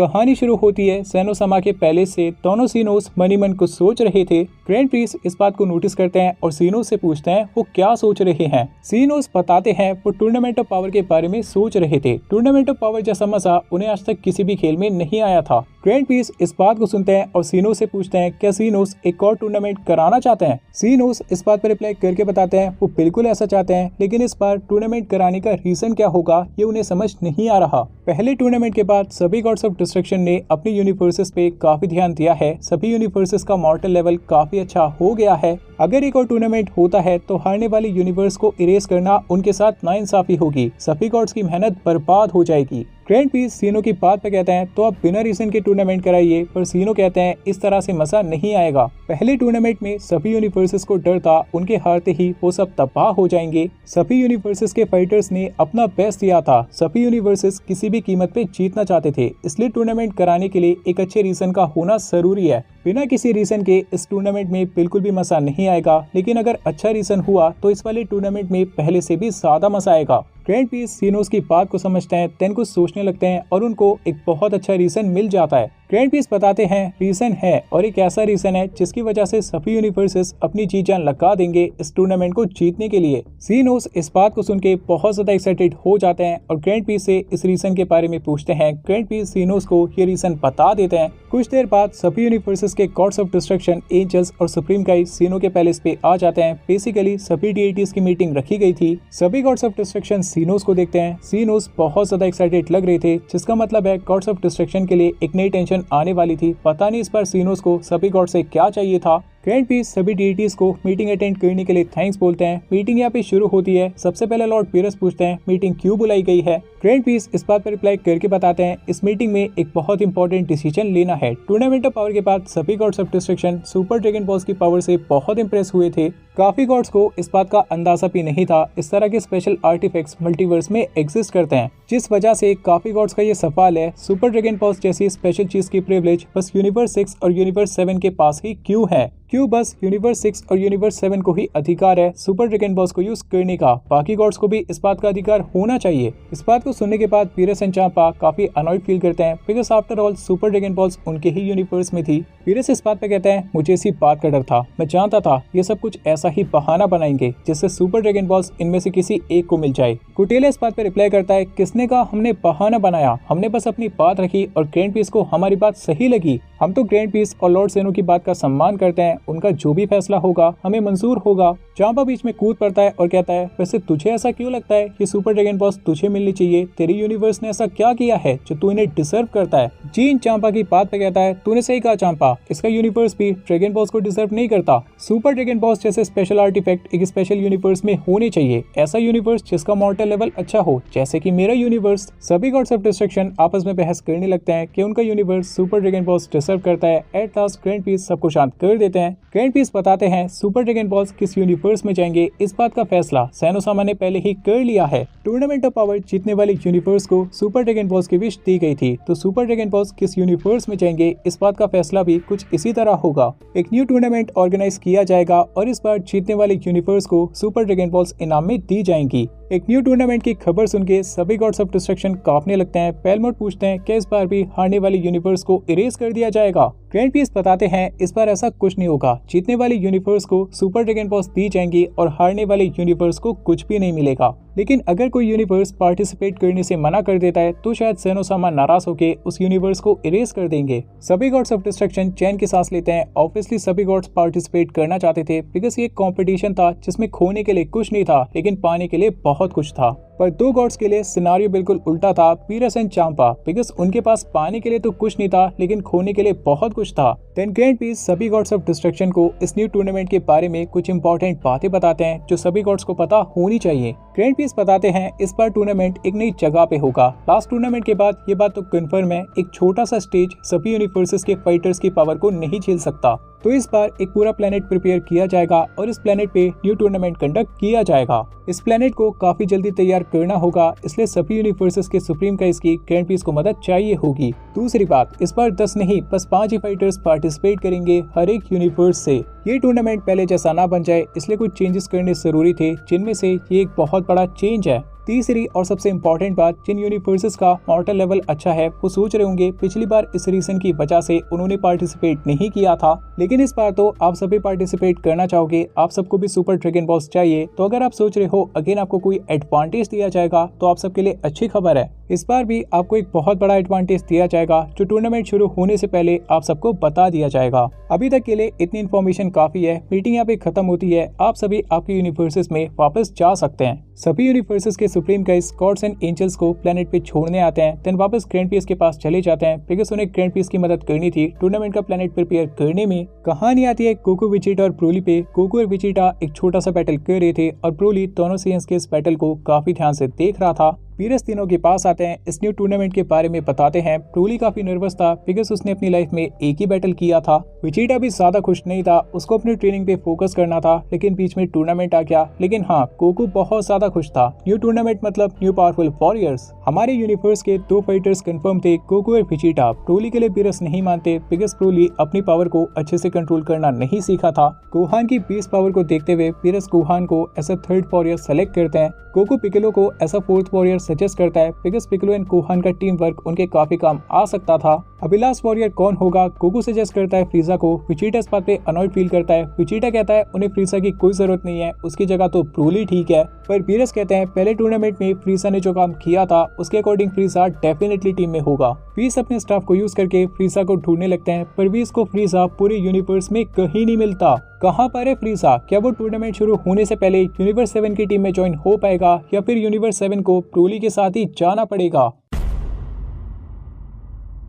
कहानी शुरू होती है सेनोसामा के पैलेस से। दोनों सीनोस मनी मन कुछ सोच रहे थे। ग्रैंड प्रिंस इस बात को नोटिस करते हैं और सीनोस से पूछते हैं वो क्या सोच रहे हैं। सीनोस बताते हैं वो टूर्नामेंट ऑफ पावर के बारे में सोच रहे थे। टूर्नामेंट ऑफ पावर जैसा मजा उन्हें आज तक किसी भी खेल में नहीं आया था। ग्रैंड प्रिंस इस बात को सुनते हैं और सीनोस से पूछते हैं क्या सीनोस एक और टूर्नामेंट कराना चाहते हैं। सीनोस इस बात पर रिप्लाई करके बताते हैं वो बिल्कुल ऐसा चाहते हैं, लेकिन इस बार टूर्नामेंट कराने का रीजन क्या होगा ये उन्हें समझ नहीं आ रहा। पहले टूर्नामेंट के बाद सभी गॉड्स ऑफ डिस्ट्रक्शन ने अपनी यूनिवर्सेस पे काफी ध्यान दिया है। सभी यूनिवर्सेस का मॉर्टल लेवल काफी अच्छा हो गया है। अगर एक और टूर्नामेंट होता है तो हारने वाली यूनिवर्स को इरेज करना उनके साथ नाइंसाफी होगी। सभी गॉड्स की मेहनत बर्बाद हो जाएगी। ग्रैंड प्रिंस सीनो की बात पे कहते हैं तो आप बिना रीजन के टूर्नामेंट कराइए, पर सीनो कहते हैं इस तरह से मजा नहीं आएगा। पहले टूर्नामेंट में सभी यूनिवर्सेस को डर था उनके हारते ही वो सब तबाह हो जाएंगे। सभी यूनिवर्सेस के फाइटर्स ने अपना बेस्ट दिया था। सभी यूनिवर्सेस किसी भी कीमत पे जीतना चाहते थे, इसलिए टूर्नामेंट कराने के लिए एक अच्छे रीजन का होना जरूरी है। बिना किसी रीजन के इस टूर्नामेंट में बिल्कुल भी मजा नहीं आएगा, लेकिन अगर अच्छा रीजन हुआ तो इस वाले टूर्नामेंट में पहले से भी ज्यादा मजा आएगा। ग्रैंड प्रिंस सीनोस की बात को समझते हैं, देन कुछ सोचने लगते हैं और उनको एक बहुत अच्छा रीजन मिल जाता है। ग्रैंड प्रिंस बताते हैं रीजन है और एक ऐसा रीजन है जिसकी वजह से सभी यूनिवर्सेस अपनी जी जान लगा देंगे इस टूर्नामेंट को जीतने के लिए। सीनोस इस बात को सुन के बहुत ज्यादा एक्साइटेड हो जाते हैं और ग्रैंड प्रिंस से इस रीजन के बारे में पूछते हैं। ग्रैंड प्रिंस सीनोस को ये रीजन बता देते हैं। कुछ देर बाद सभी यूनिवर्सेस के गॉड्स ऑफ डिस्ट्रक्शन, एंजल्स और सुप्रीम गाइड सीनो के पैलेस पे आ जाते हैं। बेसिकली सभी डीएटीज की मीटिंग रखी गई थी। सभी गॉड्स ऑफ डिस्ट्रक्शन सीनोस को देखते हैं। सीनोस बहुत ज्यादा एक्साइटेड लग रहे थे, जिसका मतलब है गॉड्स ऑफ डिस्ट्रक्शन के लिए एक नई टेंशन आने वाली थी। पता नहीं इस बार सीनोस को सभी गॉड से क्या चाहिए था। ग्रैंड प्रिंस सभी डीटीज को मीटिंग अटेंड करने के लिए थैंक्स बोलते हैं। मीटिंग यहाँ पे शुरू होती है। सबसे पहले लॉर्ड पीरस पूछते हैं मीटिंग क्यों बुलाई गई है। ग्रैंड प्रिंस इस बात पर रिप्लाई करके बताते हैं इस मीटिंग में एक बहुत इंपॉर्टेंट डिसीजन लेना है। टूर्नामेंट ऑफ पावर के बाद सभी God's of destruction super dragon balls की पावर से बहुत इंप्रेस हुए थे। काफी गॉड्स को इस बात का अंदाजा भी नहीं था इस तरह के स्पेशल आर्टिफैक्ट्स मल्टीवर्स में एग्जिस्ट करते हैं, जिस वजह से काफी गॉड्स का ये सवाल है सुपर ड्रैगन बॉल्स जैसी स्पेशल चीज की प्रिविलेज बस यूनिवर्स 6 और यूनिवर्स 7 के पास ही क्यों है। क्यों बस यूनिवर्स 6 और यूनिवर्स 7 को ही अधिकार है सुपर ड्रैगन बॉल्स को यूज करने का, बाकी गॉड्स को भी इस बात का अधिकार होना चाहिए। इस बात को सुनने के बाद पीरस एंड चांपा काफी अनॉयड फील करते हैं, because after all super dragon balls उनके ही यूनिवर्स में थी। पीरस इस बात पे कहते हैं मुझे इसी बात का डर था, मैं जानता था ये सब कुछ ऐसा ही बहाना बनाएंगे जिससे सुपर ड्रैगन बॉल्स इनमें से किसी एक को मिल जाए। कुटेला इस बात पे रिप्लाई करता है किसने कहा हमने बहाना बनाया, हमने बस अपनी बात रखी और ग्रैंड प्रिंस को हमारी बात सही लगी। हम तो ग्रैंड प्रिंस और लॉर्ड सेनो की बात का सम्मान करते हैं, उनका जो भी फैसला होगा हमें मंजूर होगा। चांपा बीच में कूद पड़ता है और कहता है वैसे तुझे ऐसा क्यों लगता है कि सुपर ड्रैगन बॉल्स तुझे मिलनी चाहिए, तेरी यूनिवर्स ने ऐसा क्या किया है जो तू इन्हें डिजर्व करता है। जीन चांपा की बात पे कहता है तूने सही कहा चांपा, इसका यूनिवर्स भी ड्रैगन बॉल्स को डिजर्व नहीं करता। सुपर ड्रैगन बॉल्स जैसे स्पेशल आर्टिफैक्ट एक स्पेशल यूनिवर्स में होने चाहिए, ऐसा यूनिवर्स जिसका मॉर्टल लेवल अच्छा हो जैसे कि मेरा यूनिवर्स। सभी गॉड्स ऑफ डिस्ट्रक्शन आपस में बहस करने लगते हैं कि उनका universe super dragon balls deserve करता है। एट लास्ट ग्रैंड प्रिंस सबको शांत कर देते हैं। ग्रैंड प्रिंस बताते हैं सुपर ड्रैगन बॉल्स किस यूनिवर्स में जाएंगे इस बात का फैसला सेनोसामा ने पहले ही कर लिया है। टूर्नामेंट ऑफ पावर जीतने वाले यूनिवर्स को सुपर ड्रैगन बॉल्स की विश दी गई थी, तो सुपर ड्रैगन बॉल्स किस यूनिवर्स में जाएंगे इस बात का फैसला भी कुछ इसी तरह होगा। एक न्यू टूर्नामेंट ऑर्गेनाइज किया जाएगा और इस बार जीतने वाले यूनिवर्स को सुपर ड्रैगन बॉल्स इनाम में दी जाएंगी। एक न्यू टूर्नामेंट की खबर सुन के सभी गॉड्स ऑफ डिस्ट्रक्शन कांपने लगते हैं। पेलमोट पूछते हैं कि इस बार भी हारने वाले यूनिवर्स को इरेज कर दिया जाएगा। ग्रैंड प्रिंस बताते हैं इस बार ऐसा कुछ नहीं होगा, जीतने वाले यूनिवर्स को सुपर ड्रैगन बॉल्स दी जाएंगी और हारने वाले यूनिवर्स को कुछ भी नहीं मिलेगा। लेकिन अगर कोई यूनिवर्स पार्टिसिपेट करने से मना कर देता है तो शायद सेनोसामा नाराज होकर उस यूनिवर्स को इरेज कर देंगे। सभी गॉड्स ऑफ डिस्ट्रक्शन चैन की सांस लेते हैं। ऑब्वियसली सभी गॉड्स पार्टिसिपेट करना चाहते थे, बिकॉज ये कंपटीशन था जिसमें खोने के लिए कुछ नहीं था लेकिन पाने के लिए बहुत कुछ था। पर दो गॉड्स के लिए सिनारियो बिल्कुल उल्टा था, पीरस एंड चांपा, बिकॉज उनके पास पाने के लिए तो कुछ नहीं था लेकिन खोने के लिए बहुत कुछ था। देन ग्रैंड प्रिंस सभी गॉड्स ऑफ डिस्ट्रक्शन को इस न्यू टूर्नामेंट के बारे में कुछ इंपॉर्टेंट बातें बताते हैं जो सभी गॉड्स को पता होनी चाहिए। ग्रैंड प्रिंस बताते हैं इस बार टूर्नामेंट एक नई जगह पे होगा। लास्ट टूर्नामेंट के बाद ये बात तो कंफर्म है, एक छोटा सा स्टेज सभी यूनिवर्सेस के फाइटर्स की पावर को नहीं झेल सकता, तो इस बार एक पूरा प्लेनेट प्रिपेयर किया जाएगा और इस प्लेनेट पे न्यू टूर्नामेंट कंडक्ट किया जाएगा। इस प्लेनेट को काफी जल्दी तैयार करना होगा, इसलिए सभी यूनिवर्सेस के सुप्रीम गाइज की ग्रैंड प्रिंस को मदद चाहिए होगी। दूसरी बात, इस बार 10 नहीं बस 5 ही फाइटर्स पार्टिसिपेट करेंगे हर एक यूनिवर्स से। ये टूर्नामेंट पहले जैसा ना बन जाए, इसलिए कुछ चेंजेस करने जरूरी थे, जिनमें से ये एक बहुत बड़ा चेंज है। तीसरी और सबसे इम्पोर्टेंट बात, जिन यूनिवर्सेस का मॉर्टल लेवल अच्छा है वो सोच रहे होंगे पिछली बार इस रीजन की वजह से उन्होंने पार्टिसिपेट नहीं किया था, लेकिन इस बार तो आप सभी पार्टिसिपेट करना चाहोगे, आप सबको भी सुपर ड्रैगन बॉल्स चाहिए। तो अगर आप सोच रहे हो अगेन आपको कोई एडवांटेज दिया जाएगा तो आप सबके लिए अच्छी खबर है। इस बार भी आपको एक बहुत बड़ा एडवांटेज दिया जाएगा जो टूर्नामेंट शुरू होने से पहले आप सबको बता दिया जाएगा। अभी तक के लिए इतनी इन्फॉर्मेशन काफी है। मीटिंग यहाँ पे खत्म होती है, आप सभी आपके यूनिवर्सेस में वापस जा सकते हैं। सभी यूनिवर्सेस के supreme guys gods and angels को प्लेनेट पे छोड़ने आते हैं, देन वापस ग्रैंड पीस के पास चले जाते हैं बिकॉज उन्हें ग्रैंड पीस की मदद करनी थी टूर्नामेंट का प्लेनेट प्रिपेयर करने में। कहानी आती है गोकू, वेजिटा और ब्रोली पे। गोकू और वेजिटा एक छोटा सा बैटल कर रहे थे और ब्रोली दोनों सेयंस के इस बैटल को काफी ध्यान से देख रहा था। वीरस तीनों के पास आते हैं, इस न्यू टूर्नामेंट के बारे में बताते हैं। ब्रोली काफी नर्वस था बिकॉज उसने अपनी लाइफ में एक ही बैटल किया था। वेजिटा भी ज्यादा खुश नहीं था, उसको अपनी ट्रेनिंग पे फोकस करना था, लेकिन बीच में टूर्नामेंट आ गया। लेकिन हाँ, गोकू बहुत ज्यादा खुश था। न्यू टूर्नामेंट मतलब न्यू पावरफुल वॉरियर्स। हमारे यूनिवर्स के 2 फाइटर्स कंफर्म थे, गोकू और वेजिटा। ब्रोली के लिए वीरस नहीं मानते बिकॉज ब्रोली अपनी पावर को अच्छे से कंट्रोल करना नहीं सीखा था। गोहान की 20 पावर को देखते हुए वीरस गोहान को as a 3rd warrior select करते हैं। गोकू पिकलो को as a 4th warrior suggest करता है बिकॉज पिकलो एंड गोहान का टीम वर्क उनके काफी काम आ सकता था। अभी लास्ट वॉरियर कौन होगा? गोकू सजेस्ट करता है फ्रीजा को। वेजिटा इस बात पे अनॉयड फील करता है। वेजिटा कहता है उन्हें फ्रीजा की कोई जरूरत नहीं है, उसकी जगह तो ब्रोली ठीक है। पर वीरस कहते हैं पहले टूर्नामेंट में फ्रीजा ने जो काम किया था उसके अकॉर्डिंग फ्रीजा डेफिनेटली टीम में होगा। वीस अपने स्टाफ को यूज करके फ्रीजा को ढूंढने लगते हैं, पर वीस को फ्रीजा पूरे यूनिवर्स में कहीं नहीं मिलता। कहाँ पर है फ्रीजा? क्या वो टूर्नामेंट शुरू होने से पहले यूनिवर्स 7 की टीम में ज्वाइन हो पाएगा या फिर यूनिवर्स 7 को ब्रोली के साथ ही जाना पड़ेगा?